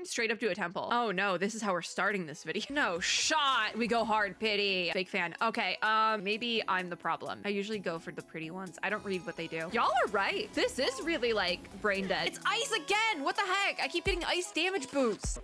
can straight up do a temple. Oh no, this is how we're starting this video. No shot. We go hard pity. Big fan. Okay, maybe I'm the problem. I usually go for the pretty ones. I don't read what they do. Y'all are right. This is really like brain dead. It's ice again. What the heck? I keep getting ice damage boosts.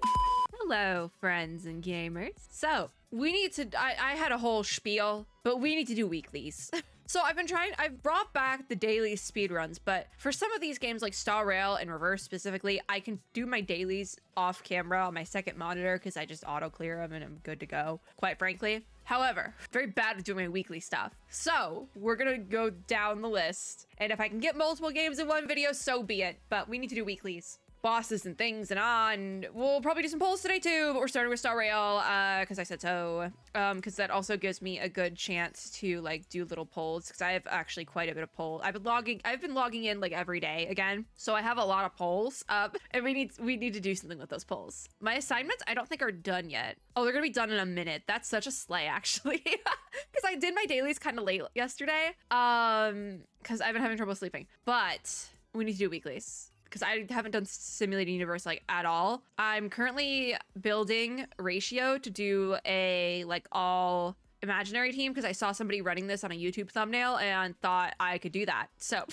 Hello, friends and gamers. So we need to, I had a whole spiel, but we need to do weeklies. So I've brought back the daily speedruns, but for some of these games like Star Rail and Reverse specifically, I can do my dailies off camera on my second monitor because I just auto clear them and I'm good to go, quite frankly. However, very bad at doing my weekly stuff. So we're gonna go down the list, and if I can get multiple games in one video, so be it, but we need to do weeklies. Bosses and things and we'll probably do some polls today too, but we're starting with Star Rail because I said so, because that also gives me a good chance to like do little polls because I have actually quite a bit of polls. I've been logging in like every day again, so I have a lot of polls up, and we need to do something with those polls. My assignments I don't think are done yet. Oh, they're gonna be done in a minute. That's such a slay actually, because I did my dailies kind of late yesterday because I've been having trouble sleeping, but we need to do weeklies because I haven't done Simulated Universe like at all. I'm currently building Ratio to do a like all imaginary team because I saw somebody running this on a YouTube thumbnail and thought I could do that. So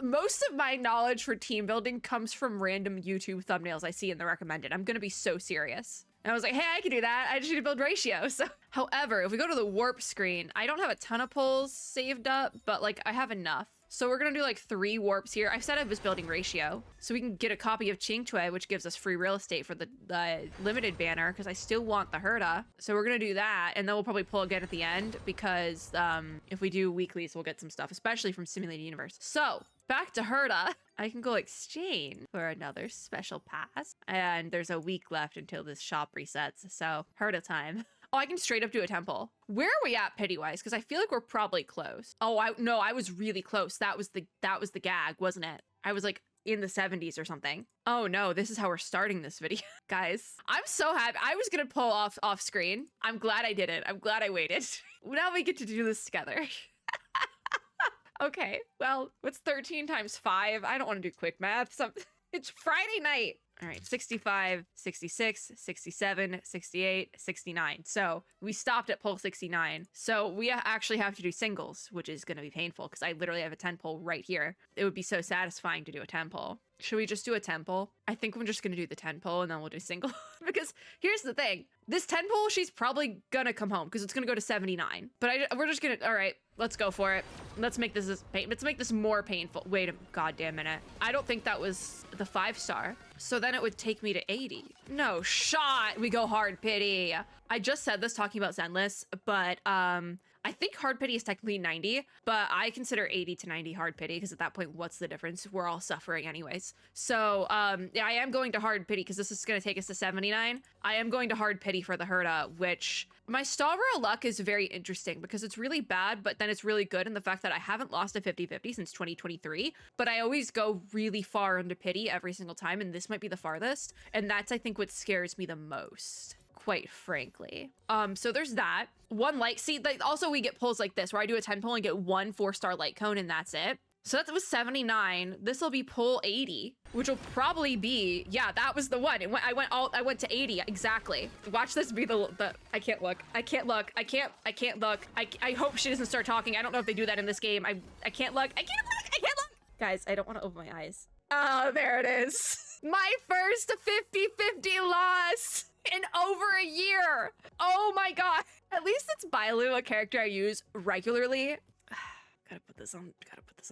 most of my knowledge for team building comes from random YouTube thumbnails I see in the recommended. I'm gonna be so serious. And I was like, hey, I can do that. I just need to build Ratio. So, however, if we go to the warp screen, I don't have a ton of polls saved up, but like I have enough. So we're gonna do like 3 warps here. I said I was building Ratio, so we can get a copy of Qingcui, which gives us free real estate for the limited banner, because I still want the Herda. So we're gonna do that, and then we'll probably pull again at the end, because if we do weeklies, we'll get some stuff, especially from Simulated Universe. So, back to Herda. I can go exchange for another special pass, and there's a week left until this shop resets, so Herda time. Oh, I can straight up do a temple. Where are we at pity-wise? Because I feel like we're probably close. Oh, no, I was really close. That was the gag, wasn't it? I was like in the 70s or something. Oh no, this is how we're starting this video. Guys, I'm so happy. I was gonna pull off screen. I'm glad I did it. I'm glad I waited. Now we get to do this together. Okay, well, what's 13 times 5? I don't want to do quick math. It's Friday night. All right, 65, 66, 67, 68, 69. So we stopped at poll 69. So we actually have to do singles, which is going to be painful because I literally have a 10 poll right here. It would be so satisfying to do a 10 poll. Should we just do a 10 poll? I think we're just going to do the 10 poll and then we'll do single. Because here's the thing. This 10 poll, she's probably going to come home because it's going to go to 79. But we're just going to, all right, let's go for it. Let's make this more painful. Wait a goddamn minute. I don't think that was the 5-star. So then it would take me to 80. No shot. We go hard pity. I just said this talking about Zenless, but I think hard pity is technically 90, but I consider 80 to 90 hard pity because at that point, what's the difference? We're all suffering anyways. So yeah, I am going to hard pity because this is going to take us to 79. I am going to hard pity for the Herda, which my Star Rail luck is very interesting because it's really bad, but then it's really good in the fact that I haven't lost a 50-50 since 2023, but I always go really far into pity every single time, and this might be the farthest, and that's I think what scares me the most, quite frankly. So there's that. One light, see, like, also we get pulls like this where I do a 10 pull and get 1 4-star light cone and that's it. So that was 79. This will be pull 80, which will probably be, yeah, that was the one. I went to 80, exactly. Watch this be the I can't look. I can't look. I can't look. I hope she doesn't start talking. I don't know if they do that in this game. I can't look. I can't look. I can't look. Guys, I don't want to open my eyes. Oh, there it is. My first 50-50 loss in over a year. Oh my God. At least it's Bailu, a character I use regularly. Gotta put this on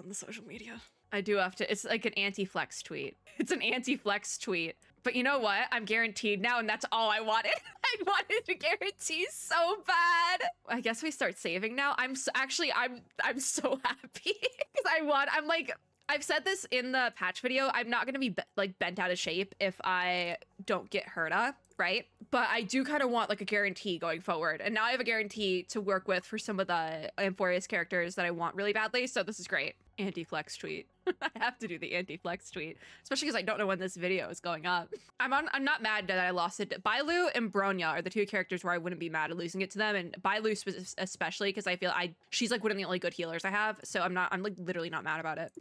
the social media. I do have to, it's like an anti-flex tweet. It's an anti-flex tweet. But you know what? I'm guaranteed now, and that's all I wanted. I wanted to guarantee so bad. I guess we start saving now. I'm so happy because I've said this in the patch video. I'm not gonna be like bent out of shape if I don't get Herda, right? But I do kind of want like a guarantee going forward. And now I have a guarantee to work with for some of the Amphorius characters that I want really badly. So this is great. Anti-flex tweet. I have to do the anti-flex tweet, especially because I don't know when this video is going up. I'm not mad that I lost it. Bailu and Bronya are the 2 characters where I wouldn't be mad at losing it to them, and Bailu especially because I feel she's like one of the only good healers I have. So I'm like literally not mad about it.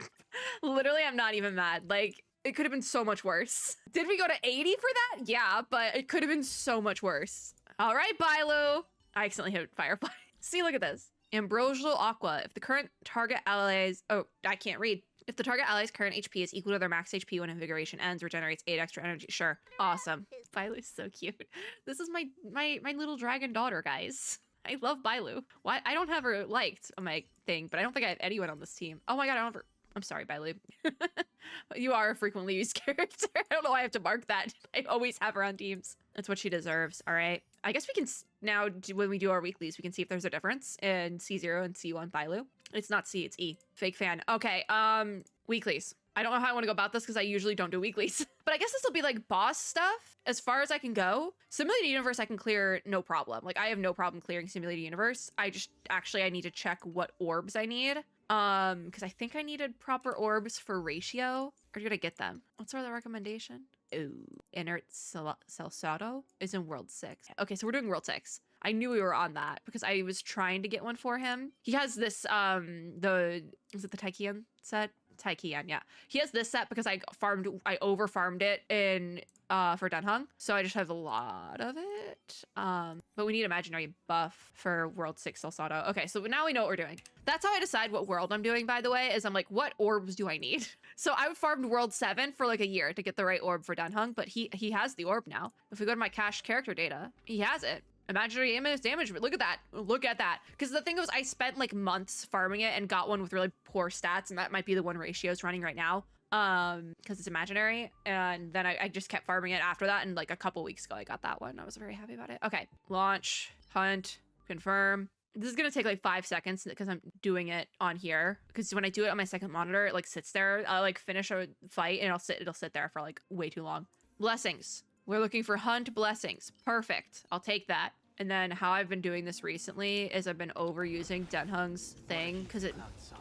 Literally, I'm not even mad. Like It could have been so much worse. Did we go to 80 for that? Yeah, but it could have been so much worse. All right, Bailu. I accidentally hit Firefly. See, look at this. Ambrosial Aqua. If the current target allies... Oh, I can't read. If the target ally's current HP is equal to their max HP when invigoration ends, regenerates 8 extra energy. Sure. Awesome. Bailu's so cute. This is my little dragon daughter, guys. I love Bailu. Why? I don't have her liked on my thing, but I don't think I have anyone on this team. Oh my god, I don't have her... I'm sorry, Bailu. You are a frequently used character. I don't know why I have to mark that. I always have her on teams. That's what she deserves, all right? I guess we can now, when we do our weeklies, we can see if there's a difference in C0 and C1 Bailu. It's not C, it's E. Fake fan. Okay, weeklies. I don't know how I want to go about this because I usually don't do weeklies. But I guess this will be like boss stuff as far as I can go. Simulated Universe I can clear no problem. Like I have no problem clearing Simulated Universe. I need to check what orbs I need. Because I think I needed proper orbs for ratio. Or did I get them? What's our other recommendation? Ooh, Inert Celsato is in World 6. Okay, so we're doing World 6. I knew we were on that because I was trying to get one for him. He has this, is it the Taikian set? Taikian, yeah. He has this set because I over farmed it in for Dunhung, so I just have a lot of it. But we need imaginary buff for World 6 Celsato. Okay, so now we know what we're doing. That's how I decide what world I'm doing, by the way, is I'm like, what orbs do I need? So I farmed World 7 for like a year to get the right orb for Dunhung, but he has the orb now. If we go to my cached character data, he has it. Imaginary damage, look at that. Look at that. Because the thing was, I spent like months farming it and got one with really poor stats, and that might be the one ratio's running right now. Because it's imaginary. And then I just kept farming it after that, and like a couple weeks ago, I got that one. I was very happy about it. Okay, launch, hunt, confirm. This is gonna take like 5 seconds because I'm doing it on here. Because when I do it on my second monitor, it like sits there. I'll like finish a fight, and it'll sit there for like way too long. Blessings. We're looking for hunt blessings. Perfect. I'll take that. And then how I've been doing this recently is I've been overusing Dunhung's thing because it,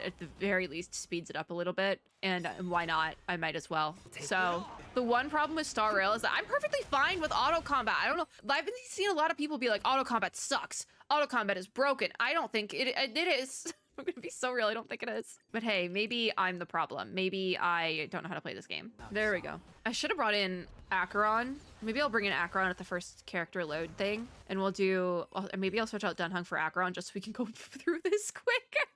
at the very least, speeds it up a little bit. And why not? I might as well. So the one problem with Star Rail is that I'm perfectly fine with auto combat. I don't know. I've been seeing a lot of people be like, auto combat sucks. Auto combat is broken. I don't think it is. I'm gonna be so real. I don't think it is. But hey, maybe I'm the problem. Maybe I don't know how to play this game. There we go. I should have brought in Acheron. Maybe I'll bring in Acheron at the first character load thing, and we'll do. Maybe I'll switch out Dunhung for Acheron just so we can go through this quicker.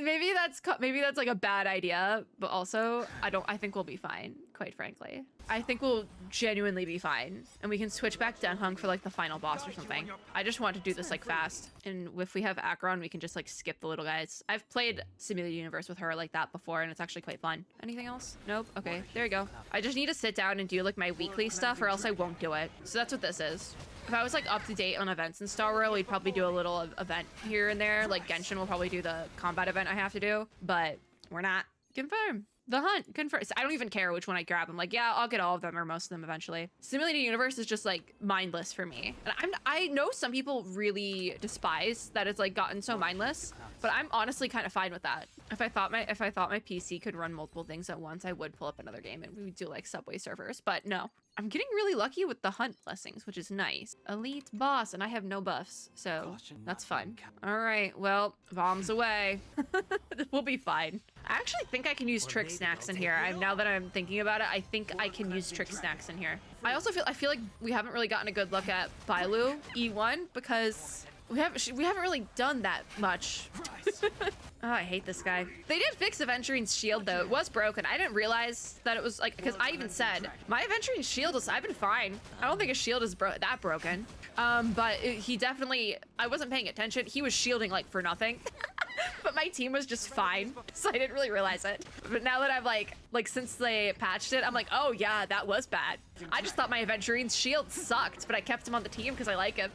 Maybe that's like a bad idea, but also I think we'll be fine. Quite frankly, I think we'll genuinely be fine, and we can switch back Dunhung for like the final boss or something. I just want to do this like fast, and if we have Acheron, we can just like skip the little guys. I've played Simulated Universe with her like that before, and it's actually quite fun. Anything else? Nope. Okay, there you go. I just need to sit down and do like my weekly stuff, or else I won't do it. So that's what this is. If I was like up to date on events in Star Rail, we'd probably do a little event here and there. Like Genshin will probably do the combat event I have to do, but we're not. Confirm. The hunt, confirm. I don't even care which one I grab. I'm like, yeah, I'll get all of them or most of them eventually. Simulated Universe is just like mindless for me. And I know some people really despise that it's like gotten so mindless, but I'm honestly kind of fine with that. If I thought my PC could run multiple things at once, I would pull up another game and we would do like Subway Surfers, but no. I'm getting really lucky with the hunt blessings, which is nice. Elite boss, and I have no buffs, so that's fun. All right, well, bombs away. We'll be fine. I actually think I can use trick snacks in here. Now that I'm thinking about it, I think I can use trick snacks in here. I feel like we haven't really gotten a good look at Bailu E1 because we haven't really done that much. Oh, I hate this guy. They did fix Aventurine's shield though. It was broken. I didn't realize that it was like, because I even said my Aventurine's shield I've been fine. I don't think his shield is that broken. But he definitely, I wasn't paying attention. He was shielding like for nothing. But my team was just fine, so I didn't really realize it. But now that I've like since they patched it, I'm like, oh yeah, that was bad. I just thought my Aventurine's shield sucked, but I kept him on the team because I like him.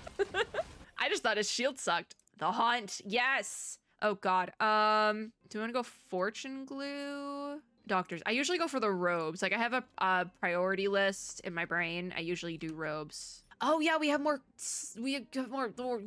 I just thought his shield sucked. The haunt, yes. Oh god. Do you want to go fortune glue? Doctors. I usually go for the robes. Like I have a priority list in my brain. I usually do robes. Oh yeah, we have more. We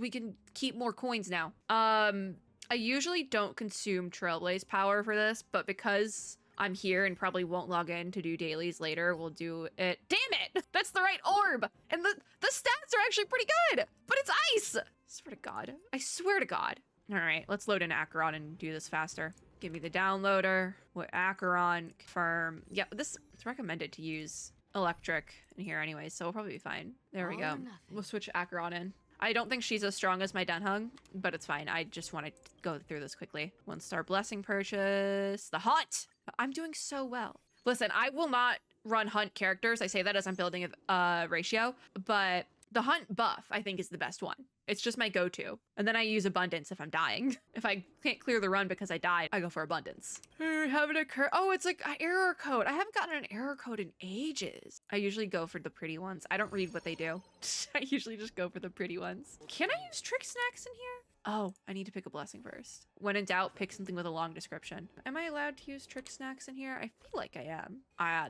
can keep more coins now. I usually don't consume Trailblaze power for this, but because I'm here and probably won't log in to do dailies later, we'll do it. Damn it! That's the right orb! And the stats are actually pretty good, but it's ice! I swear to God. I swear to God. All right, let's load in Acheron and do this faster. Give me the downloader. What Acheron confirm? Yeah, it's recommended to use electric in here anyway, so we'll probably be fine. There we go. We'll switch Acheron in. I don't think she's as strong as my Dunhung, but it's fine. I just want to go through this quickly. 1-star blessing purchase. The hunt! I'm doing so well. Listen, I will not run hunt characters. I say that as I'm building a ratio, but the hunt buff, I think, is the best one. It's just my go-to. And then I use abundance if I'm dying. If I can't clear the run because I died, I go for abundance. Oh, it's like an error code. I haven't gotten an error code in ages. I usually go for the pretty ones. I don't read what they do. I usually just go for the pretty ones. Can I use trick snacks in here? Oh, I need to pick a blessing first. When in doubt, pick something with a long description. Am I allowed to use trick snacks in here? I feel like I am.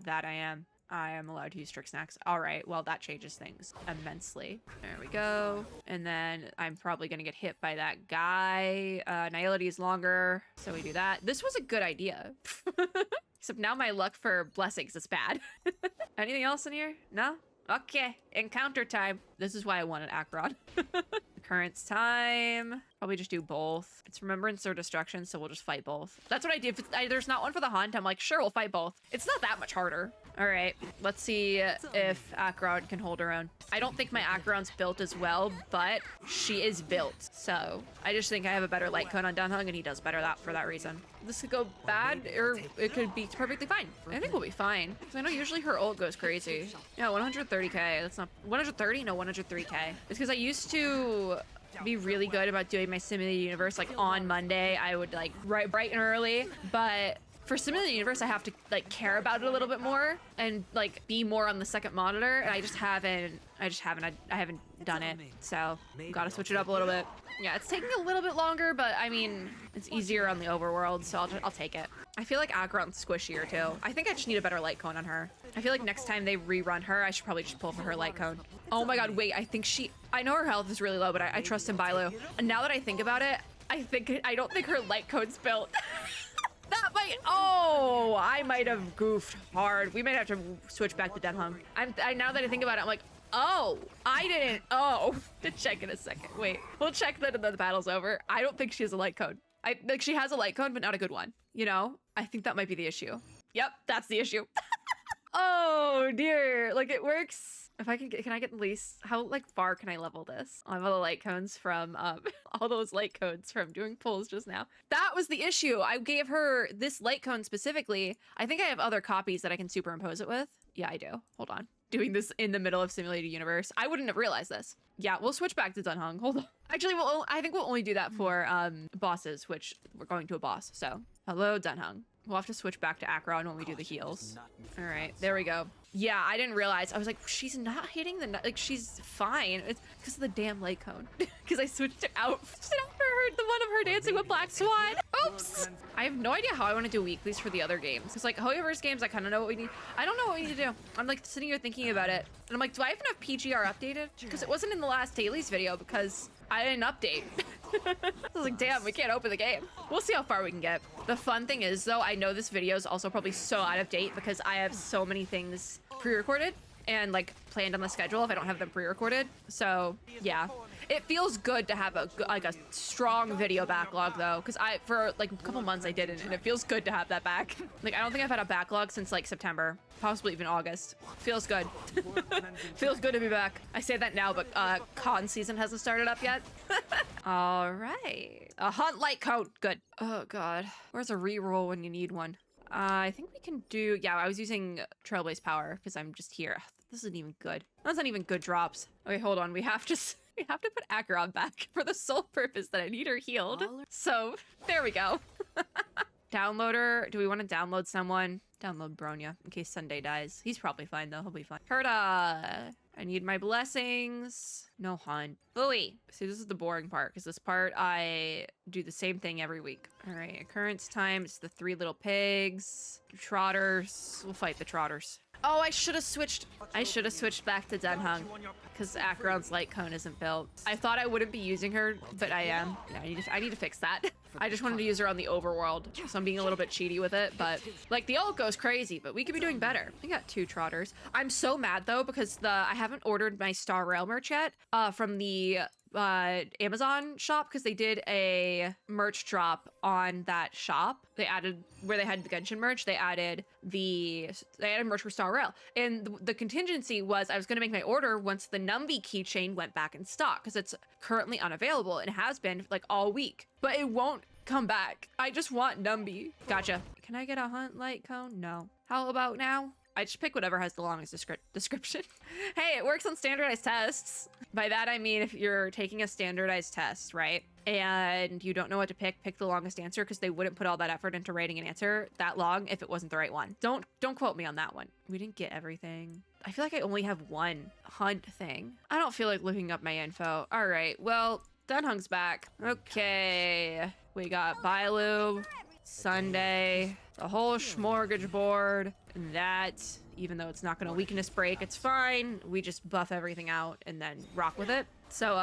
That I am. I am allowed to use trick snacks. All right, well, that changes things immensely. There we go. And then I'm probably gonna get hit by that guy. Nihility is longer, so we do that. This was a good idea. Except now my luck for blessings is bad. Anything else in here? No? Okay, encounter time. This is why I wanted Acheron. Occurrence time. Probably just do both. It's remembrance or destruction, so we'll just fight both. That's what I do. If there's not one for the hunt, I'm like, sure, we'll fight both. It's not that much harder. All right, let's see if Acheron can hold her own. I don't think my Acheron's built as well, but she is built. So I just think I have a better light cone on Dunhung, and he does better for that reason. This could go bad, or it could be perfectly fine. I think we'll be fine. Because I know usually her ult goes crazy. Yeah, 130k. That's not 130. No, 103k. It's because I used to be really good about doing my simulated universe like on Monday. I would like bright and early, but for simulated universe I have to like care about it a little bit more and like be more on the second monitor, and I haven't done it, so gotta switch it up a little bit. Yeah, it's taking a little bit longer, but I mean, it's easier on the overworld, so I'll take it. I feel like Acheron's squishier too. I think I just need a better light cone on her. I feel like next time they rerun her, I should probably just pull for her light cone. Oh my god, wait, I know her health is really low, but I trust in Bailu. And now that I think about it, I don't think her light cone's built. I might have goofed hard. We might have to switch back to Dunhung. Now that I think about it, I'm like, oh, I didn't. Oh, to check in a second. Wait, we'll check that the battle's over. I don't think she has a light cone. She has a light cone, but not a good one. You know, I think that might be the issue. Yep, that's the issue. Oh dear, like it works. If I can I get at least, how like far can I level this? I have all the light cones from, all those light codes from doing pulls just now. That was the issue. I gave her this light cone specifically. I think I have other copies that I can superimpose it with. Yeah, I do. Hold on. Doing this in the middle of simulated universe. I wouldn't have realized this. Yeah, we'll switch back to Dunhung. Hold on. Actually, I think we'll only do that for bosses, which we're going to a boss. So, hello, Dunhung. We'll have to switch back to Acheron when we do the heals. All right, there we go. Yeah, I didn't realize. I was like, she's not hitting like, she's fine. It's because of the damn light cone. Because I switched it out for the one of her dancing with Black Swan. Oops. I have no idea how I want to do weeklies for the other games. Because like Hoyoverse games, I kind of know what we need. I don't know what we need to do. I'm like sitting here thinking about it. And I'm like, do I even have PGR updated? Because it wasn't in the last dailies video because I didn't update. I was like, damn, we can't open the game. We'll see how far we can get. The fun thing is, though, I know this video is also probably so out of date because I have so many things pre-recorded and like planned on the schedule if I don't have them pre-recorded. So yeah, it feels good to have a strong video backlog though, because for like a couple months I didn't, and it feels good to have that back. Like I don't think I've had a backlog since like September, possibly even August. Feels good. Feels good to be back. I say that now, but con season hasn't started up yet. All right, a hunt light coat. Good. Oh god, where's a reroll when you need one? I think we can do, yeah, I was using Trailblaze Power because I'm just here. This isn't even good. That's not even good drops. Okay, hold on. We have to put Acheron back for the sole purpose that I need her healed. So there we go. Downloader. Do we want to download someone? Download Bronya in case Sunday dies. He's probably fine though. He'll be fine. Herda. I need my blessings. No hunt. Ooey. See, this is the boring part because this part I do the same thing every week. All right, occurrence time. It's the 3 little pigs. Trotters. We'll fight the trotters. Oh, I should have switched back to Dunhung because Acheron's light cone isn't built. I thought I wouldn't be using her, but I am. Yeah, I need to fix that. I just wanted to use her on the overworld, so I'm being a little bit cheaty with it, but like the ult goes crazy, but we could be doing better. We got 2 trotters. I'm so mad though because I haven't ordered my Star Rail merch yet from the Amazon shop because they did a merch drop on that shop. They added where they had the Genshin merch. They added merch for Star Rail, and the contingency was I was going to make my order once the Numby keychain went back in stock because it's currently unavailable and has been like all week, but it won't come back. I just want Numby. Gotcha. Can I get a hunt light cone? No. How about now? I just pick whatever has the longest description. Hey, it works on standardized tests. By that, I mean, if you're taking a standardized test, right? And you don't know what to pick the longest answer because they wouldn't put all that effort into writing an answer that long if it wasn't the right one. Don't quote me on that one. We didn't get everything. I feel like I only have one hunt thing. I don't feel like looking up my info. All right, well, Dunhung's back. Okay, we got Bailu, Sunday, the whole smorgasbord. That, even though it's not going to weakness break, it's fine. We just buff everything out and then rock with it. So,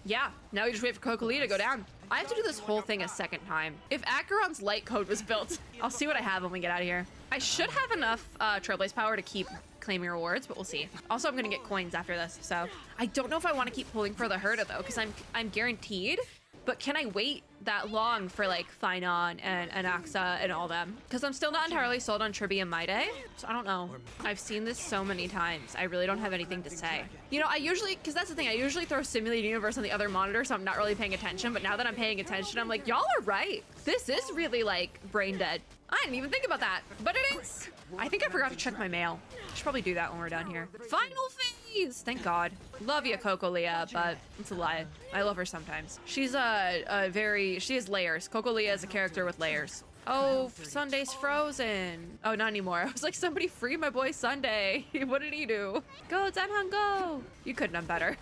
yeah, now we just wait for chronically to go down. I have to do this whole thing a second time. If Acheron's light code was built, I'll see what I have when we get out of here. I should have enough Trailblaze power to keep claiming rewards, but we'll see. Also, I'm gonna get coins after this, so I don't know if I want to keep pulling for the Herda though, because I'm guaranteed. But can I wait that long for like Finon and Axa and all them? Because I'm still not entirely sold on Tribi and Maide. So I don't know. I've seen this so many times. I really don't have anything to say. You know, because that's the thing. I usually throw Simulated Universe on the other monitor, so I'm not really paying attention. But now that I'm paying attention, I'm like, y'all are right. This is really like brain dead. I didn't even think about that, but it is. I think I forgot to check my mail. I should probably do that when we're done here. Final phase! Thank God. Love you, Cocolia, but it's a lie. I love her sometimes. She's she has layers. Cocolia is a character with layers. Oh, Sunday's frozen. Oh, not anymore. I was like, somebody free my boy Sunday. What did he do? Go, Danhun, go. You could have done better.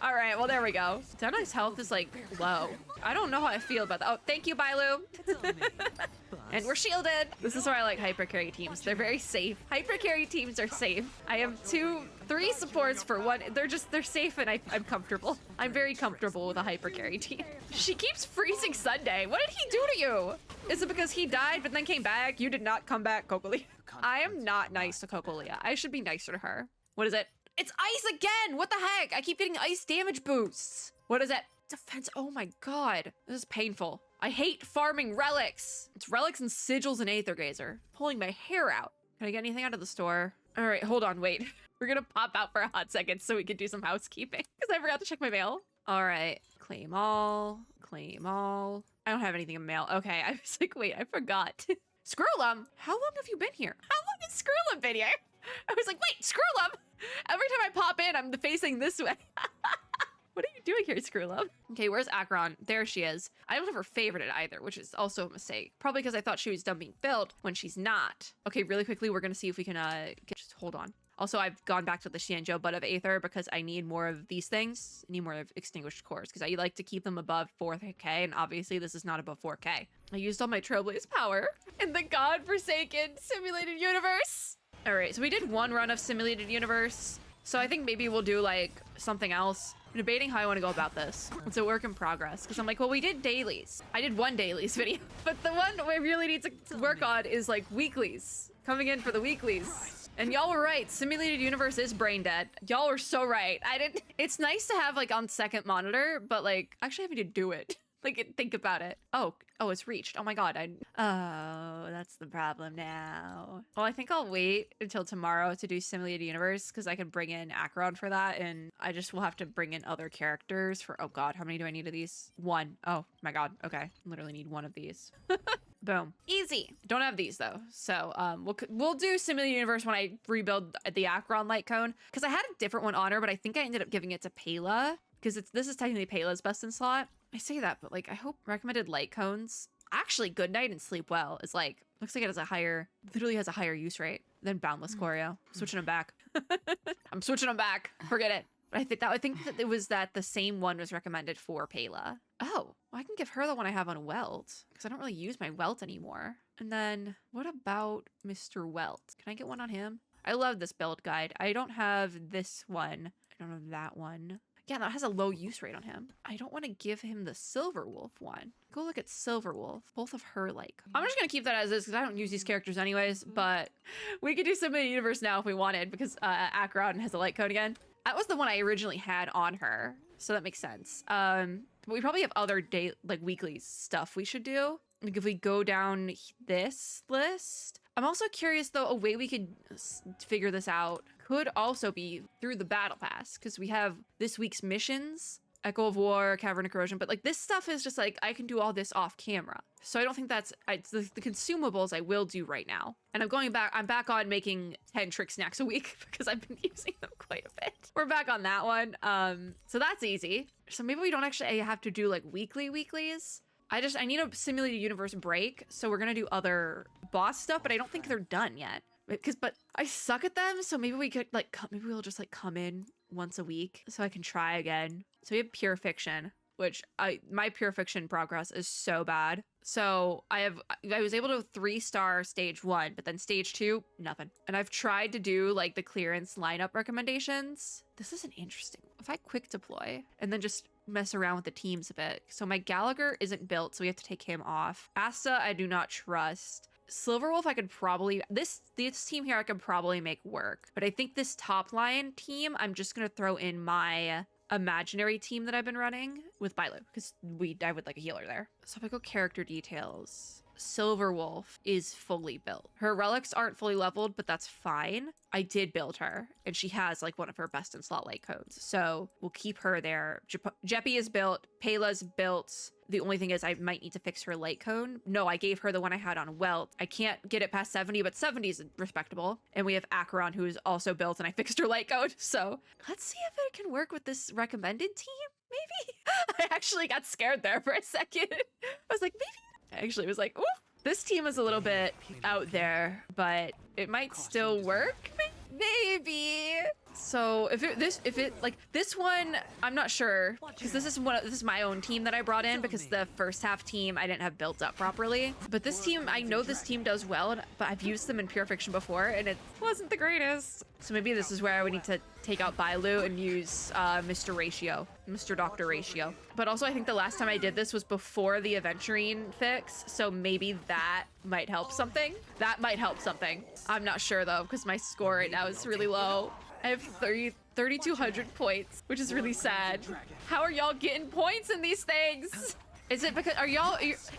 All right, well, there we go. Danhun's health is like low. I don't know how I feel about that. Oh, thank you, Bailu. And we're shielded. This is why I like hyper carry teams. They're very safe. Hyper carry teams are safe. I have 3 supports for one. They're safe and I'm comfortable. I'm very comfortable with a hyper carry team. She keeps freezing Sunday. What did he do to you? Is it because he died but then came back? You did not come back, Cocolia. I am not nice to Cocolia. I should be nicer to her. What is it? It's ice again. What the heck? I keep getting ice damage boosts. What is it? Defense. Oh my God. This is painful. I hate farming relics. It's relics and sigils and Aether Gazer. Pulling my hair out. Can I get anything out of the store? All right, hold on, wait. We're gonna pop out for a hot second so we can do some housekeeping because I forgot to check my mail. All right, claim all, claim all. I don't have anything in mail. Okay, I was like, wait, I forgot. Skrulum, how long have you been here? How long has Skrulum been here? I was like, wait, Skrulum. Every time I pop in, I'm facing this way. What are you doing here, Skrulum? Okay, where's Acheron? There she is. I don't have her favorited either, which is also a mistake. Probably because I thought she was done being built when she's not. Okay, really quickly, we're gonna see if we can just hold on. Also, I've gone back to the Xianzhou Butt of Aether because I need more of these things. I need more of Extinguished Cores because I like to keep them above 4K, and obviously this is not above 4K. I used all my Trailblaze power in the godforsaken Simulated Universe. All right, so we did one run of Simulated Universe. So I think maybe we'll do like something else. I'm debating how I want to go about this. It's a work in progress because I'm like, well, we did dailies. I did one dailies video, but the one we really need to work on is like weeklies. Coming in for the weeklies. And y'all were right. Simulated Universe is brain dead. Y'all were so right. It's nice to have like on second monitor, but like actually having to do it. Like, think about it. Oh, it's reached. Oh my God. Oh, that's the problem now. Well, I think I'll wait until tomorrow to do Simulated Universe because I can bring in Acheron for that. And I just will have to bring in other characters for, oh God, how many do I need of these? 1. Oh my God. Okay. Literally need 1 of these. Boom. Easy. Don't have these though. So we'll do Simulated Universe when I rebuild the Acheron light cone because I had a different one on her, but I think I ended up giving it to Pela because this is technically Pela's best in slot. I say that, but like I hope recommended light cones. Actually, Good Night and Sleep Well is like looks like it has literally has a higher use rate than Boundless Choreo. Switching them back. I'm switching them back. Forget it. But I think that it was that the same one was recommended for Pela. Oh, well, I can give her the one I have on Welt because I don't really use my Welt anymore. And then what about Mr. Welt? Can I get one on him? I love this build guide. I don't have this one. I don't have that one. Yeah, that has a low use rate on him. I don't want to give him the Silver Wolf one. Go look at Silver Wolf. Both of her like. I'm just going to keep that as is because I don't use these characters anyways, but we could do Simulated Universe now if we wanted because Acheron has a light code again. That was the one I originally had on her. So that makes sense. But we probably have other weekly stuff we should do. Like if we go down this list. I'm also curious though, a way we could figure this out could also be through the battle pass, because we have this week's missions, Echo of War, Cavern of Corrosion, but like this stuff is just like, I can do all this off camera. So I don't think that's, the consumables I will do right now. And I'm back on making 10 trick snacks a week because I've been using them quite a bit. We're back on that one. So that's easy. So maybe we don't actually have to do like weeklies. I need a simulated universe break. So we're gonna do other boss stuff, but I don't think they're done yet. But I suck at them. So maybe we could maybe we'll just like come in once a week so I can try again. So we have Pure Fiction, which my Pure Fiction progress is so bad. So I was able to 3-star stage 1, but then stage 2, nothing. And I've tried to do like the clearance lineup recommendations. This is an interesting. If I quick deploy and then just mess around with the teams a bit. So my Gallagher isn't built, so we have to take him off. Asta, I do not trust. Silverwolf, I could probably, this team here I could probably make work. But I think this top line team, I'm just gonna throw in my imaginary team that I've been running with Bailu, because I would like a healer there. So if I go character details, Silverwolf is fully built. Her relics aren't fully leveled, but that's fine. I did build her, and she has like one of her best in slot light codes. So we'll keep her there. Jeppy is built. Payla's built. The only thing is I might need to fix her light code. No, I gave her the one I had on Welt. I can't get it past 70, but 70 is respectable. And we have Acheron, who is also built, and I fixed her light code. So let's see if it can work with this recommended team, maybe? I actually got scared there for a second. I was like, maybe? I actually was like, ooh. This team is a little bit out there, but it might still work, maybe. So if this one, I'm not sure, because this is my own team that I brought in, because the first half team I didn't have built up properly. But this team, I know this team does well, but I've used them in Pure Fiction before, and it wasn't the greatest. So maybe this is where I would need to take out Bailu and use Mr. Doctor Ratio. But also I think the last time I did this was before the Aventurine fix, so maybe that might help something. That might help something. I'm not sure though, because my score right now is really low. I have 3,200 points, which is really sad. How are y'all getting points in these things? Is it because,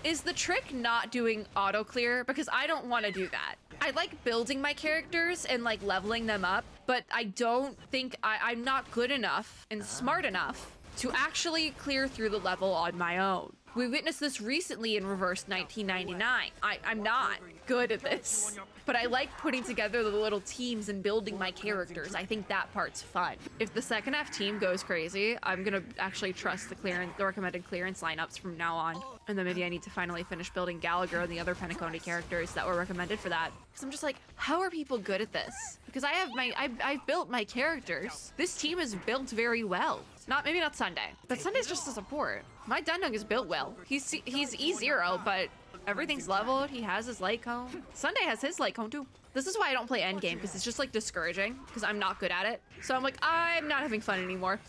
is the trick not doing auto clear? Because I don't want to do that. I like building my characters and like leveling them up, but I don't think I'm not good enough and smart enough to actually clear through the level on my own. We witnessed this recently in Reverse 1999. I'm not good at this, but I like putting together the little teams and building my characters. I think that part's fun. If the second half team goes crazy, I'm gonna actually trust the recommended clearance lineups from now on. And then maybe I need to finally finish building Gallagher and the other Penacony characters that were recommended for that. Because I'm just like, how are people good at this? Because I've built my characters. This team is built very well. Maybe not Sunday, but Sunday's just a support. My Dundung is built well. He's E0, but everything's leveled. He has his light cone. Sunday has his light cone too. This is why I don't play endgame, because it's just like discouraging, because I'm not good at it. So I'm like, I'm not having fun anymore.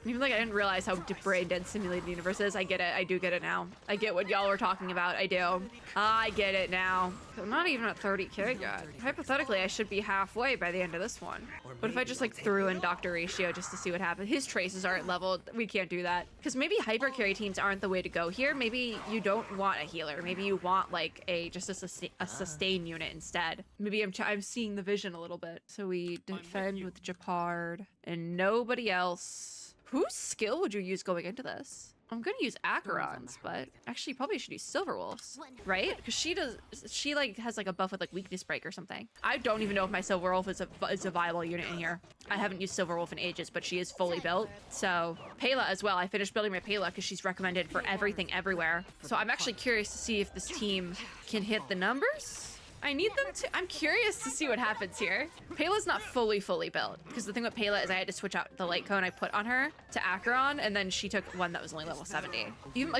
Even like I didn't realize how brain dead simulated universe is. I get it. I do get it now. I get what y'all were talking about. I do. I get it now. I'm not even at 30k yet. Hypothetically, I should be halfway by the end of this one. But if I just like threw in Dr. Ratio just to see what happens, his traces aren't leveled. We can't do that. Because maybe hyper carry teams aren't the way to go here. Maybe you don't want a healer. Maybe you want like just a sustain unit instead. Maybe I'm seeing the vision a little bit. So we defend with Japard and nobody else. Whose skill would you use going into this? I'm gonna use Acheron's, but actually probably should use Silverwolf's, right? Because she like has like a buff with like weakness break or something. I don't even know if my Silverwolf is a viable unit in here. I haven't used Silverwolf in ages, but she is fully built. So Payla as well. I finished building my Payla because she's recommended for everything everywhere. So I'm actually curious to see if this team can hit the numbers. I need them to. I'm curious to see what happens here. Payla's not fully built, because the thing with Payla is I had to switch out the light cone I put on her to Acheron, and then she took one that was only level 70.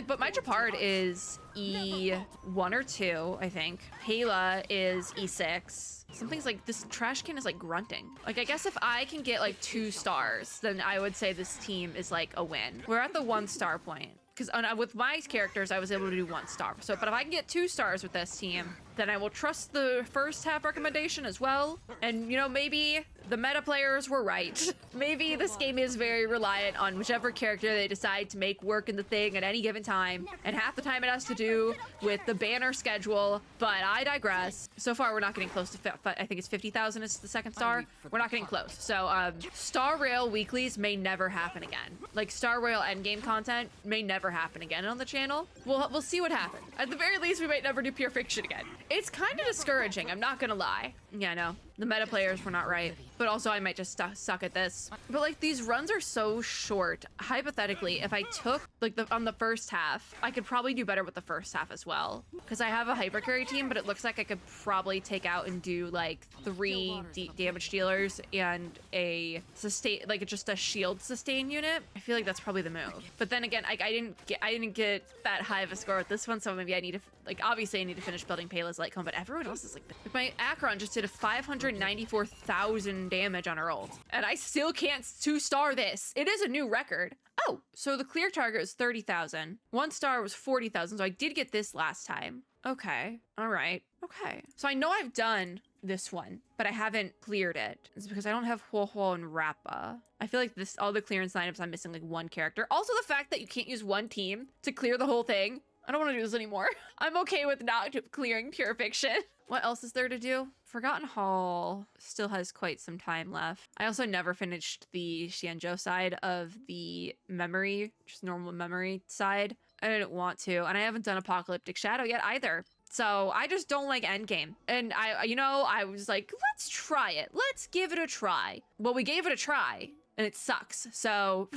But my Japard is E1 or 2, I think. Payla is E6. Something's like, this trash can is like grunting. Like, I guess if I can get like 2 stars, then I would say this team is like a win. We're at the 1-star point. Because with my characters, I was able to do 1 star. So, but if I can get 2 stars with this team, then I will trust the first half recommendation as well. And, you know, maybe The meta players were right. Maybe this game is very reliant on whichever character they decide to make work in the thing at any given time, and half the time it has to do with the banner schedule, but I digress. So far, we're not getting close to, I think it's 50,000 is the second star. We're not getting close. So Star Rail weeklies may never happen again. Like Star Rail endgame content may never happen again on the channel. We'll see what happens. At the very least, we might never do pure fiction again. It's kind of discouraging, I'm not gonna lie. Yeah, no, the meta players were not right. But also I might just suck at this. But like these runs are so short. Hypothetically, if I took like on the first half, I could probably do better with the first half as well. Because I have a hyper carry team, but it looks like I could probably take out and do like 3 damage dealers and a sustain, like just a shield sustain unit. I feel like that's probably the move. But then again, I didn't get that high of a score with this one, so maybe I need to like obviously I need to finish building Payla's Lightcone, but everyone else is like my Acheron just did a 594,000 damage on her ult, and I still can't 2-star this. It is a new record. Oh, so the clear target was 30,000. 1 star was 40,000, so I did get this last time. Okay, all right, okay. So I know I've done this one, but I haven't cleared it. It's because I don't have Huohuo and Rappa. I feel like all the clearance lineups, I'm missing like 1 character. Also the fact that you can't use 1 team to clear the whole thing. I don't want to do this anymore. I'm okay with not clearing pure fiction. What else is there to do? Forgotten Hall still has quite some time left. I also never finished the Xianzhou side of the memory, just normal memory side. I didn't want to, and I haven't done Apocalyptic Shadow yet either. So I just don't like endgame. And I was like, let's try it. Let's give it a try. Well, we gave it a try and it sucks. So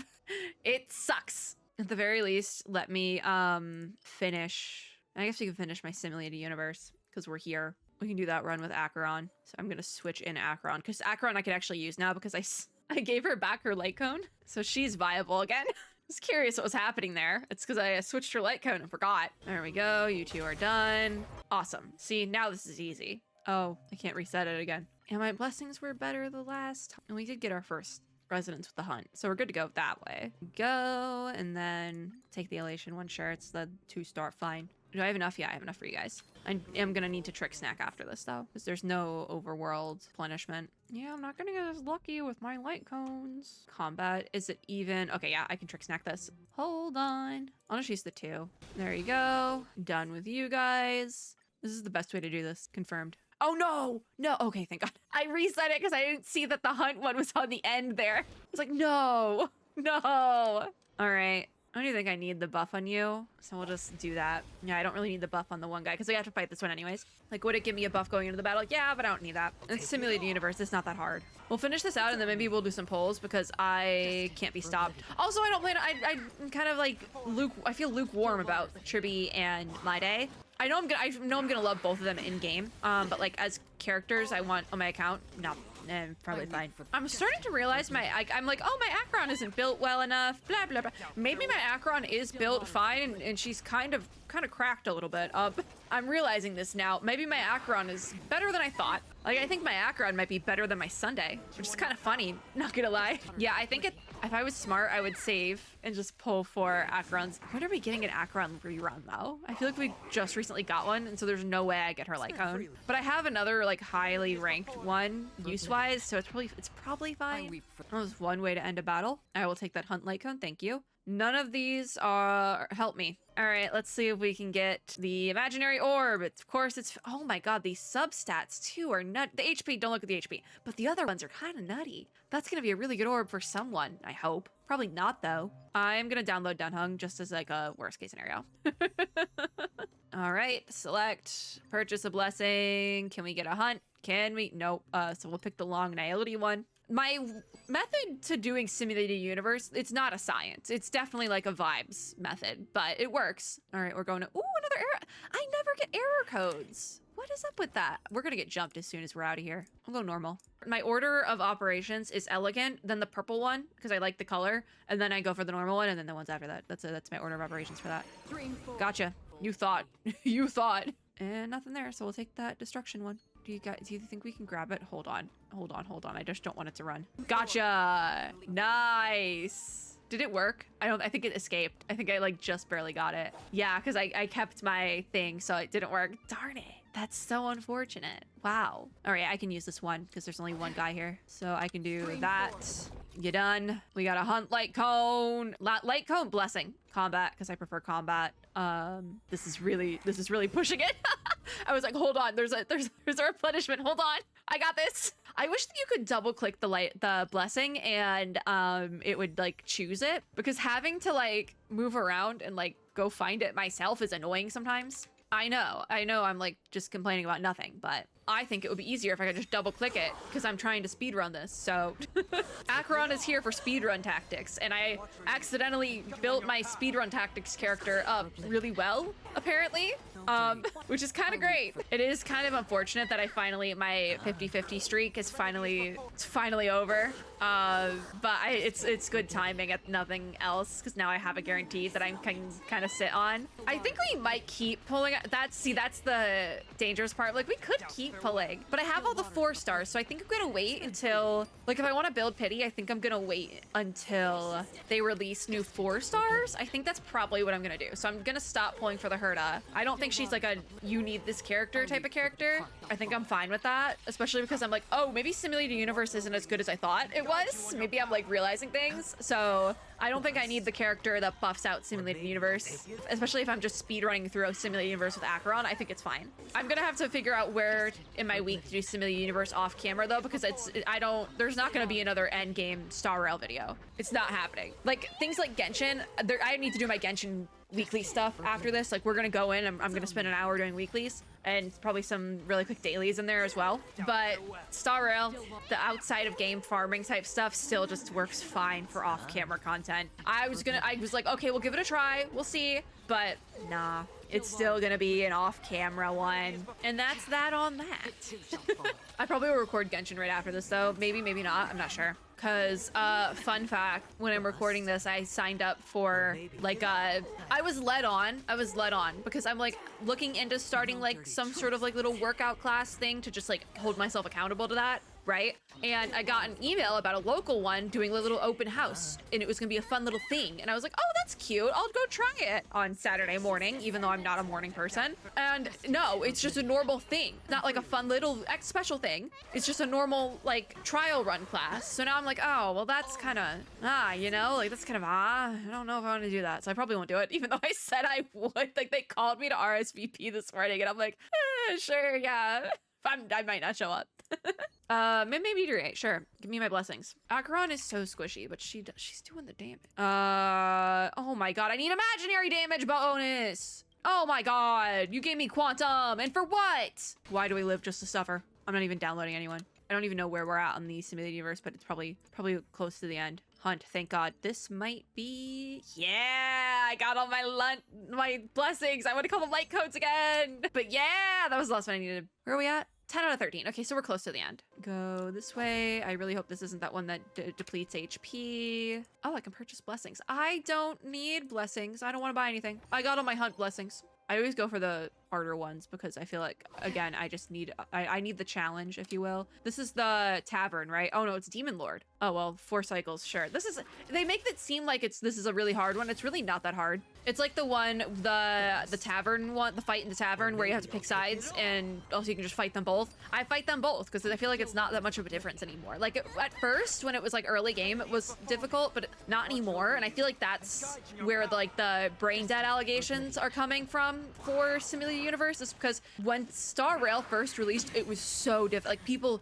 it sucks. At the very least, let me finish. I guess we can finish my simulated universe because we're here. We can do that run with Acheron. So I'm gonna switch in Acheron because Acheron I can actually use now because I gave her back her light cone. So she's viable again. I was curious what was happening there. It's because I switched her light cone and forgot. There we go. You 2 are done. Awesome. See, now this is easy. Oh, I can't reset it again. And my blessings were better the last time. And we did get our first resonance with the hunt. So we're good to go that way. Go, and then take the elation one. Sure, it's the 2-star. Fine. Do I have enough? Yeah, I have enough for you guys. I am gonna need to trick snack after this though, because there's no overworld replenishment. Yeah, I'm not gonna get as lucky with my light cones. Combat, is it even? Okay, yeah, I can trick snack this. Hold on. I'll just use the 2. There you go. Done with you guys. This is the best way to do this. Confirmed. Oh no, no, okay, thank God. I reset it because I didn't see that the hunt one was on the end there. I was like, no, no. All right. I don't even think I need the buff on you, so we'll just do that. Yeah, I don't really need the buff on the one guy, because we have to fight this one anyways. Like, would it give me a buff going into the battle? Yeah, but I don't need that. It's simulated universe, it's not that hard. We'll finish this out, and then maybe we'll do some polls, because I can't be stopped. Also, I don't plan, I'm kind of like, I feel lukewarm about Triby and My Day. I know I'm gonna love both of them in game, but like as characters I want on my account, no. Probably fine. I'm starting to realize I'm like, oh, my Acheron isn't built well enough, blah, blah, blah. Maybe my Acheron is built fine and she's kind of cracked a little bit. I'm realizing this now. Maybe my Acheron is better than I thought. Like, I think my Acheron might be better than my Sunday, which is kind of funny, not gonna lie. Yeah, I think if I was smart, I would save and just pull for Acherons. When are we getting an Acheron rerun, though? I feel like we just recently got one, and so there's no way I get her light cone. But I have another, like, highly ranked one, use-wise, so it's probably fine. That was one way to end a battle. I will take that hunt light cone, thank you. None of these are help me. All right, let's see if we can get the imaginary orb. Of course, it's, oh my God, these substats too are nut. The HP, don't look at the HP, but the other ones are kind of nutty. That's gonna be a really good orb for someone, I hope. Probably not though. I'm gonna download Dunhung just as like a worst case scenario. All right, select, purchase a blessing. Can we get a hunt? Can we? Nope. So we'll pick the long naility one. My method to doing simulated universe, it's not a science. It's definitely like a vibes method, but it works. All right, we're going to, ooh, another error. I never get error codes. What is up with that? We're gonna get jumped as soon as we're out of here. I'll go normal. My order of operations is elegant, then the purple one, because I like the color, and then I go for the normal one, and then the ones after that. That's my order of operations for that. Gotcha. You thought. You thought. And nothing there, so we'll take that destruction one. Do you think we can grab it? Hold on. I just don't want it to run. Gotcha. Nice. Did it work? I think it escaped. I think I like just barely got it. Yeah, because I kept my thing, so it didn't work. Darn it. That's so unfortunate. Wow. All right, I can use this one because there's only one guy here. So I can do that. You done? We got a hunt light cone. Light cone blessing. Combat, because I prefer combat. This is really pushing it. I was like, hold on, there's a replenishment. Hold on. I got this. I wish that you could double click the blessing and it would like choose it, because having to like move around and like go find it myself is annoying sometimes. I know I'm like just complaining about nothing, but I think it would be easier if I could just double click it, because I'm trying to speedrun this. So Acheron is here for speedrun tactics, and I accidentally built my speedrun tactics character up really well, apparently, which is kind of great. It is kind of unfortunate that my 50-50 streak is finally over. But it's good timing at nothing else, because now I have a guarantee that I can kind of sit on. I think we might keep pulling. That's the dangerous part. Like, we could keep pulling, but I have all the 4 stars, so I think I'm gonna wait until, like, if I want to build pity, I think I'm gonna wait until they release new 4 stars. I think that's probably what I'm gonna do. So I'm gonna stop pulling for the Herda. I don't think she's like a you need this character type of character. I think I'm fine with that, especially because I'm like, oh, maybe Simulated Universe isn't as good as I thought it was. Maybe I'm like realizing things. So I don't think I need the character that buffs out Simulated Universe, especially if I'm just speedrunning through a Simulated Universe with Acheron. I think it's fine. I'm gonna have to figure out where in my week to do Simulated Universe off camera though, because there's not gonna be another endgame Star Rail video. It's not happening. Like things like Genshin, I need to do my Genshin weekly stuff after this. Like, we're gonna go in, I'm gonna spend an hour doing weeklies and probably some really quick dailies in there as well. But Star Rail, the outside of game farming type stuff, still just works fine for off-camera content. I was like, okay, we'll give it a try, we'll see, but nah, it's still gonna be an off-camera one, and that's that on that. I probably will record Genshin right after this though. Maybe not, I'm not sure. Because, fun fact, when I'm recording this, I signed up for, like, I was led on because I'm, like, looking into starting, like, some sort of, like, little workout class thing to just, like, hold myself accountable to that, right? And I got an email about a local one doing a little open house, and it was gonna be a fun little thing. And I was like, oh, that's cute. I'll go try it on Saturday morning, even though I'm not a morning person. And no, it's just a normal thing. Not like a fun little special thing. It's just a normal, like, trial run class. So now I'm like, oh, well, that's kind of, you know, like, that's kind of, I don't know if I want to do that. So I probably won't do it, even though I said I would. Like, they called me to RSVP this morning, and I'm like, sure, yeah. I might not show up. Meteorite, sure. Give me my blessings. Acheron is so squishy, but she's doing the damage. Oh my god, I need imaginary damage bonus. Oh my god, you gave me quantum, and for what? Why do we live just to suffer? I'm not even downloading anyone. I don't even know where we're at on the Simulated Universe, but it's probably close to the end. Hunt, thank god. This might be... Yeah, I got all my blessings. I want to call them light codes again. But yeah, that was the last one I needed. Where are we at? 10 out of 13. Okay, so we're close to the end. Go this way. I really hope this isn't that one that depletes HP. Oh, I can purchase blessings. I don't need blessings. I don't want to buy anything. I got all my hunt blessings. I always go for the harder ones because I feel like, again, I just need, I need the challenge, if you will. This is the tavern, right? Oh no, it's Demon Lord. Oh, well, 4 cycles, sure. They make it seem like this is a really hard one. It's really not that hard. It's like the one, the tavern one, the fight in the tavern where you have to pick sides and also you can just fight them both. I fight them both because I feel like it's not that much of a difference anymore. Like at first when it was like early game, it was difficult, but not anymore. And I feel like that's where the brain dead allegations are coming from for Simulated Universe, is because when Star Rail first released, it was so difficult. Like people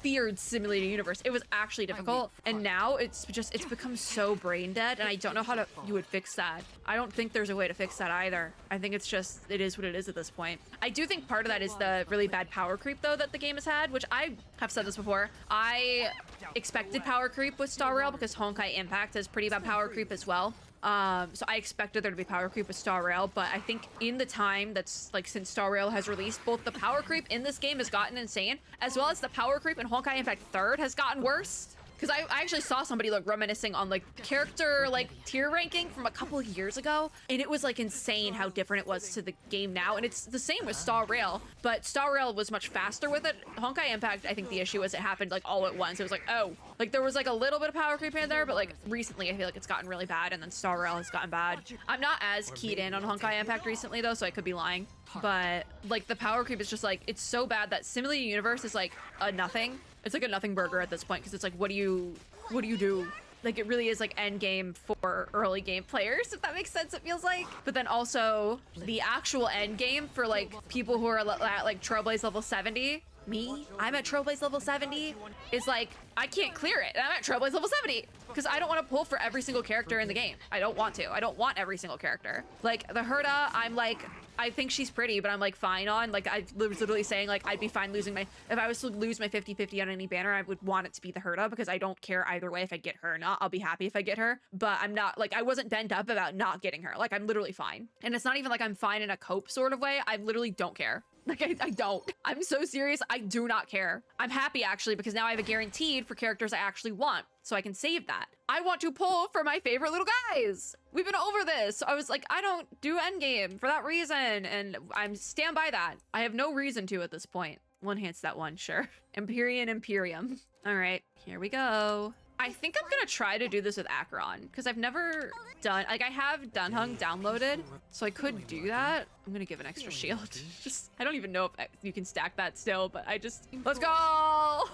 feared Simulated Universe. It was actually difficult, and now it's become so brain dead, and I don't know how you would fix that. I don't think there's a way to fix that either. I think it's just, it is what it is at this point. I do think part of that is the really bad power creep though that the game has had, which I have said this before. I expected power creep with Star Rail because Honkai Impact has pretty bad power creep as well. So I expected there to be power creep with Star Rail, but I think in the time that's like since Star Rail has released, both the power creep in this game has gotten insane, as well as the power creep in Honkai Impact 3rd has gotten worse. Because I actually saw somebody like reminiscing on like character like tier ranking from a couple of years ago, and it was like insane how different it was to the game now. And it's the same with Star Rail, but Star Rail was much faster with it. Honkai Impact, I think the issue was it happened like all at once. It was like, oh, like there was like a little bit of power creep in there, but like recently I feel like it's gotten really bad, and then Star Rail has gotten bad. I'm not as keyed in on Honkai Impact recently though, so I could be lying. but like the power creep is just like, it's so bad that Simulated Universe is like a nothing. It's like a nothing burger at this point, because it's like, what do you do? Like, it really is like end game for early game players, if that makes sense, it feels like. But then also the actual end game for like people who are at like Trailblaze level 70, me, I'm at Trailblaze level 70, is like, I can't clear it. And I'm at Trailblaze level 70 because I don't want to pull for every single character in the game. I don't want to. I don't want every single character. Like the Herda, I'm like, I think she's pretty, but I'm like fine on. Like I was literally saying like I'd be fine losing my, if I was to lose my 50-50 on any banner, I would want it to be the Herda because I don't care either way if I get her or not. I'll be happy if I get her, but I'm not like, I wasn't bent up about not getting her. Like I'm literally fine. And it's not even like I'm fine in a cope sort of way. I literally don't care. Like, I don't. I'm so serious. I do not care. I'm happy, actually, because now I have a guaranteed for characters I actually want, so I can save that. I want to pull for my favorite little guys. We've been over this. So I was like, I don't do endgame for that reason, and I'm stand by that. I have no reason to at this point. One hits that one, sure. Imperium. All right, here we go. I think I'm gonna try to do this with Acheron because I've never done, like I have Dunhung downloaded, so I could do that. I'm gonna give an extra shield. Just, I don't even know if you can stack that still, but I just, let's go!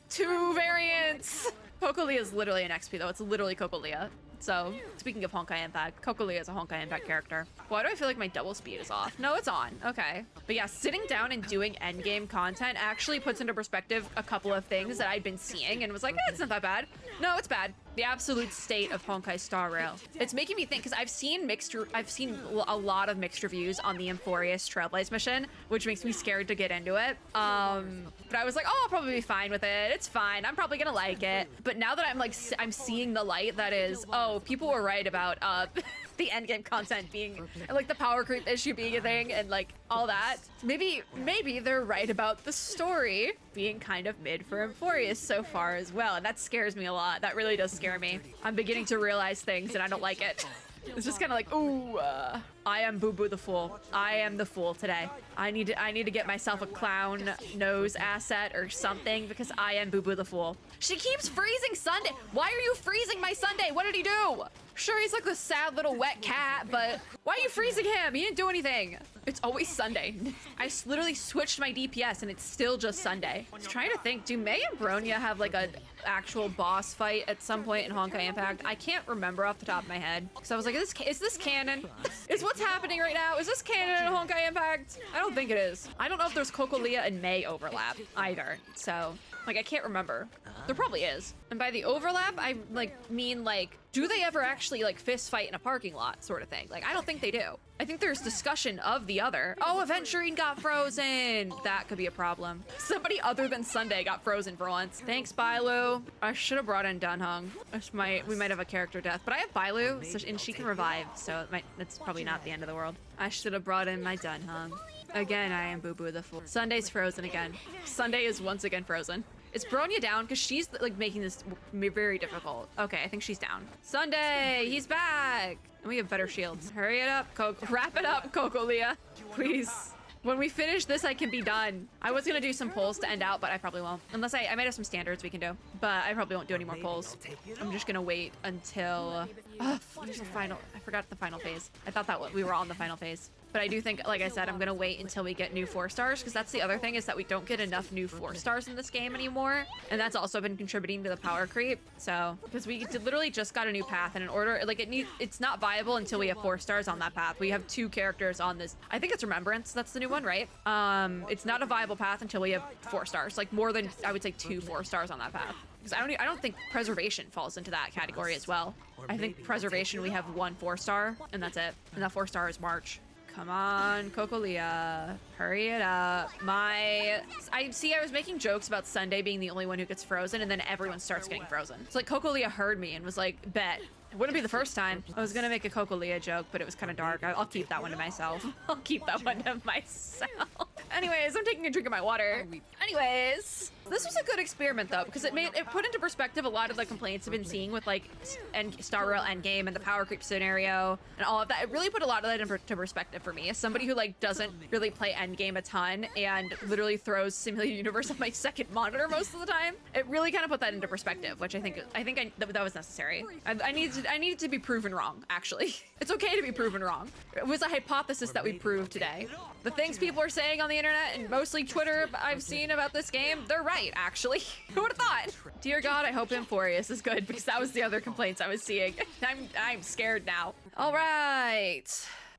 2 variants! Cocolia is literally an XP though. It's literally Cocolia. So, speaking of Honkai Impact, Cocolia is a Honkai Impact character. Why do I feel like my double speed is off? No, it's on. Okay. But yeah, sitting down and doing endgame content actually puts into perspective a couple of things that I'd been seeing and was like, it's not that bad. No, it's bad. The absolute state of Honkai Star Rail. It's making me think, because I've seen a lot of mixed reviews on the Emphorius Trailblaze mission, which makes me scared to get into it. But I was like, oh, I'll probably be fine with it. It's fine. I'm probably gonna like it. But now that I'm like, I'm seeing the light that is, oh, people were right about the endgame content being, like the power creep issue being a thing and like all that. Maybe they're right about the story being kind of mid for Emphorius so far as well. And that scares me a lot. That really does scare me. I'm beginning to realize things and I don't like it. It's just kind of like, ooh, I am Boo Boo the Fool. I am the fool today. I need to get myself a clown nose asset or something because I am Boo Boo the Fool. She keeps freezing Sunday. Why are you freezing my Sunday? What did he do? Sure, he's like the sad little wet cat, but why are you freezing him? He didn't do anything. It's always Sunday. I literally switched my DPS and it's still just Sunday. I was trying to think, do May and Bronya have like an actual boss fight at some point in Honkai Impact? I can't remember off the top of my head. Because I was like, is this canon? Is what's happening right now? Is this canon in Honkai Impact? I don't think it is. I don't know if there's Cocolia and May overlap either. So, like, I can't remember. There probably is. And by the overlap, I mean do they ever actually like fist fight in a parking lot sort of thing? Like, I don't think they do. I think there's discussion of the other. Oh, Aventurine got frozen. That could be a problem. Somebody other than Sunday got frozen for once. Thanks, Bailu. I should have brought in Dunhung. We might have a character death, but I have Bailu, and she can revive, so that's probably not the end of the world. I should have brought in my Dunhung. Again, I am Boo Boo the Fool. Sunday's frozen again. Sunday is once again frozen. Is Bronya down? Because she's like making this very difficult. Okay, I think she's down. Sunday, he's back. And we have better shields. Hurry it up, wrap it up, Cocolia. Please. When we finish this, I can be done. I was gonna do some polls to end out, but I probably won't. Unless I might have some standards we can do, but I probably won't do any more polls. I'm just gonna wait until, there's the final, I forgot the final phase. I thought that we were on the final phase. But I do think, like I said, I'm gonna wait until we get new 4-stars, because that's the other thing, is that we don't get enough new 4-stars in this game anymore. And that's also been contributing to the power creep. So, because we literally just got a new path, and in order, like it's not viable until we have 4-stars on that path. We have 2 characters on this. I think it's Remembrance, that's the new one, right? It's not a viable path until we have 4-stars, like more than, I would say 2 4-stars on that path. Because I don't think Preservation falls into that category as well. I think Preservation, we have 1 4-star, and that's it. And that 4-star is March. Come on, Cocolia. Hurry it up. I was making jokes about Sunday being the only one who gets frozen, and then everyone starts getting frozen. It's like Cocolia heard me and was like, bet. It wouldn't be the first time. I was gonna make a Cocolia joke, but it was kind of dark. I'll keep that one to myself. I'll keep that one to myself. Anyways, I'm taking a drink of my water. Anyways. This was a good experiment though, because it put into perspective a lot of the complaints I've been seeing with like Star Rail Endgame and the power creep scenario and all of that. It really put a lot of that into perspective for me as somebody who like doesn't really play Endgame a ton and literally throws Simulated Universe on my second monitor most of the time. It really kind of put that into perspective, which I think that was necessary. I needed to be proven wrong. Actually, it's okay to be proven wrong. It was a hypothesis that we proved today. The things people are saying on the internet and mostly Twitter I've seen about this game, they're right, actually. Who would have thought? Dear God, I hope Emporius is good because that was the other complaints I was seeing. I'm scared now. All right.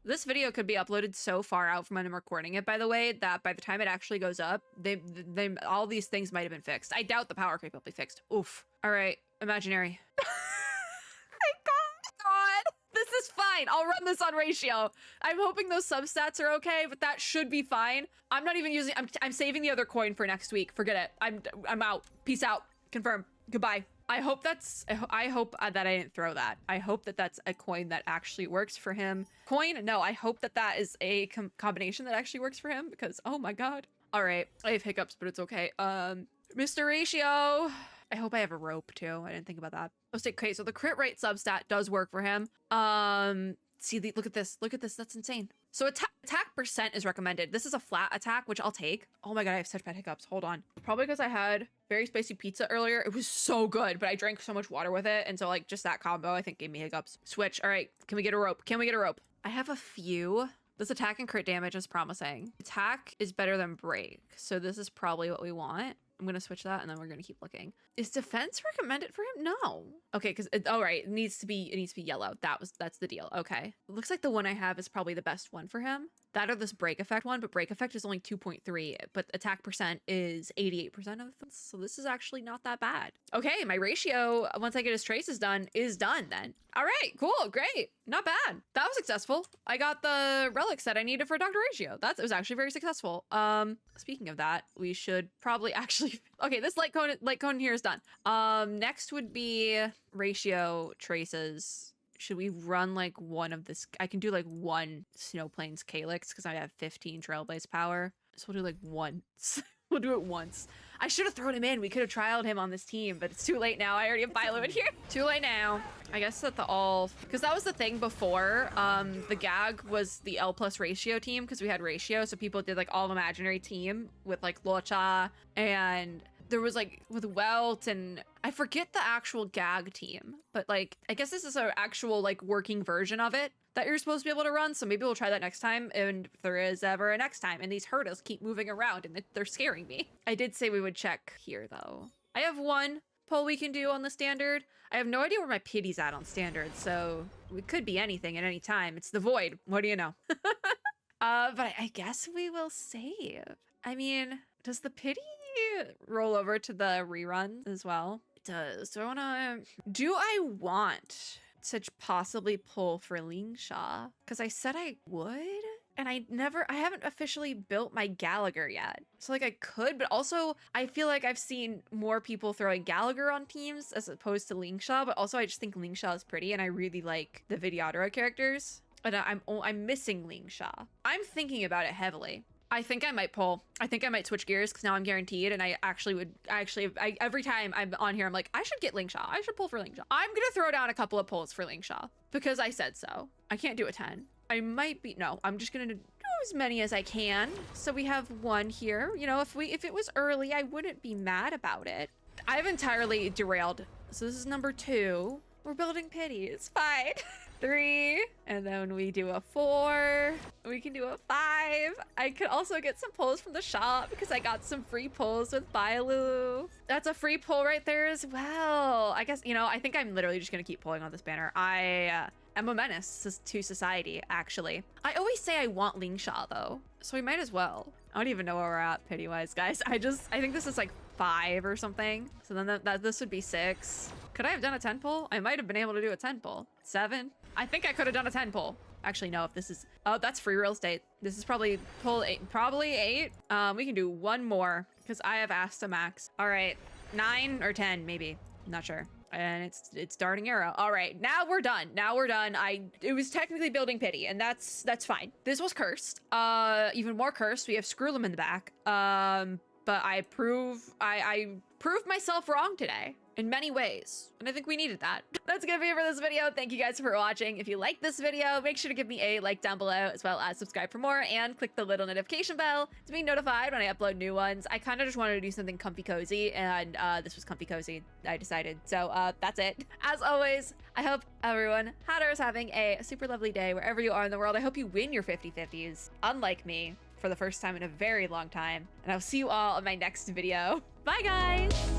This video could be uploaded so far out from when I'm recording it, by the way, that by the time it actually goes up, all these things might have been fixed. I doubt the power creep will be fixed. Oof. All right, imaginary. Thank God. This is fine. I'll run this on ratio. I'm hoping those substats are okay, but that should be fine. I'm not even using, I'm saving the other coin for next week. Forget it. I'm out. Peace out. Confirm. Goodbye. I hope I hope that I didn't throw that. I hope that that's a coin that actually works for him. Coin? No, I hope that that is a combination that actually works for him because, oh my God. All right. I have hiccups, but it's okay. Mr. Ratio. I hope I have a rope too. I didn't think about that. Okay, so the crit rate substat does work for him. Look at this. Look at this. That's insane. So attack percent is recommended. This is a flat attack, which I'll take. Oh my God, I have such bad hiccups. Hold on. Probably because I had very spicy pizza earlier. It was so good, but I drank so much water with it. And so like just that combo, I think gave me hiccups. Switch. All right. Can we get a rope? Can we get a rope? I have a few. This attack and crit damage is promising. Attack is better than break. So this is probably what we want. I'm going to switch that and then we're going to keep looking. Is defense recommended for him? No. Okay, because all right, it needs to be yellow. That's the deal. Okay. It looks like the one I have is probably the best one for him. That or this break effect one, but break effect is only 2.3, but attack percent is 88% of them. So this is actually not that bad. Okay, my ratio, once I get his traces done, is done then. All right, cool, great. Not bad. That was successful. I got the relics that I needed for Dr. Ratio. It was actually very successful. Speaking of that, we should probably actually, okay, this light cone here is done. Next would be ratio traces. Should we run like one of this? I can do like one Snowplains Calyx because I have 15 Trailblaze power. So we'll do like once. We'll do it once. I should have thrown him in. We could have trialed him on this team, but it's too late now. I already have Philo in here. Too late now. I guess that because that was the thing before. The gag was the L plus ratio team because we had ratio. So people did like all imaginary team with like Locha and there was like with Welt and I forget the actual gag team, but like, I guess this is an actual like working version of it that you're supposed to be able to run. So maybe we'll try that next time. And if there is ever a next time and these hurdles keep moving around and they're scaring me. I did say we would check here though. I have one pull we can do on the standard. I have no idea where my pity's at on standard. So we could be anything at any time. It's the void. What do you know? But I guess we will save. I mean, does the pity roll over to the reruns as well? It does. Do I want to possibly pull for Lingsha? Because I said I would, and I haven't officially built my Gallagher yet. So like I could, but also I feel like I've seen more people throwing Gallagher on teams as opposed to Lingsha, but also I just think Lingsha is pretty and I really like the Vidyadhara characters. And I'm missing Lingsha. I'm thinking about it heavily. I think I might pull. I think I might switch gears because now I'm guaranteed and I every time I'm on here, I'm like, I should get Lingsha. I should pull for Lingsha. I'm going to throw down a couple of pulls for Lingsha because I said so. I can't do a 10. I might be, no, I'm just going to do as many as I can. So we have one here. You know, if it was early, I wouldn't be mad about it. I've entirely derailed. So this is number 2. We're building pity. It's fine. 3, and then we do a 4. We can do a 5. I could also get some pulls from the shop because I got some free pulls with Bailu. That's a free pull right there as well. I guess, you know, I think I'm literally just gonna keep pulling on this banner. I am a menace to society, actually. I always say I want Lingsha though, so we might as well. I don't even know where we're at pity-wise, guys. I think this is like 5 or something. So then this would be 6. Could I have done a 10 pull? I might have been able to do a 10 pull. 7. I think I could have done a 10 pull. Actually, no, if this is, oh, that's free real estate. This is probably pull 8, probably 8. We can do one more because I have asked to max. All right, 9 or 10, maybe. I'm not sure. And it's darting arrow. All right, now we're done. It was technically building pity and that's fine. This was cursed. Even more cursed. We have Screwlum in the back. but I proved myself wrong today in many ways, and I think we needed that. That's gonna be it for this video. Thank you guys for watching. If you like this video, make sure to give me a like down below, as well as subscribe for more, and click the little notification bell to be notified when I upload new ones. I kind of just wanted to do something comfy cozy, and this was comfy cozy, I decided. So that's it. As always, I hope everyone had or is having a super lovely day wherever you are in the world. I hope you win your 50/50s, unlike me, for the first time in a very long time. And I'll see you all in my next video. Bye, guys!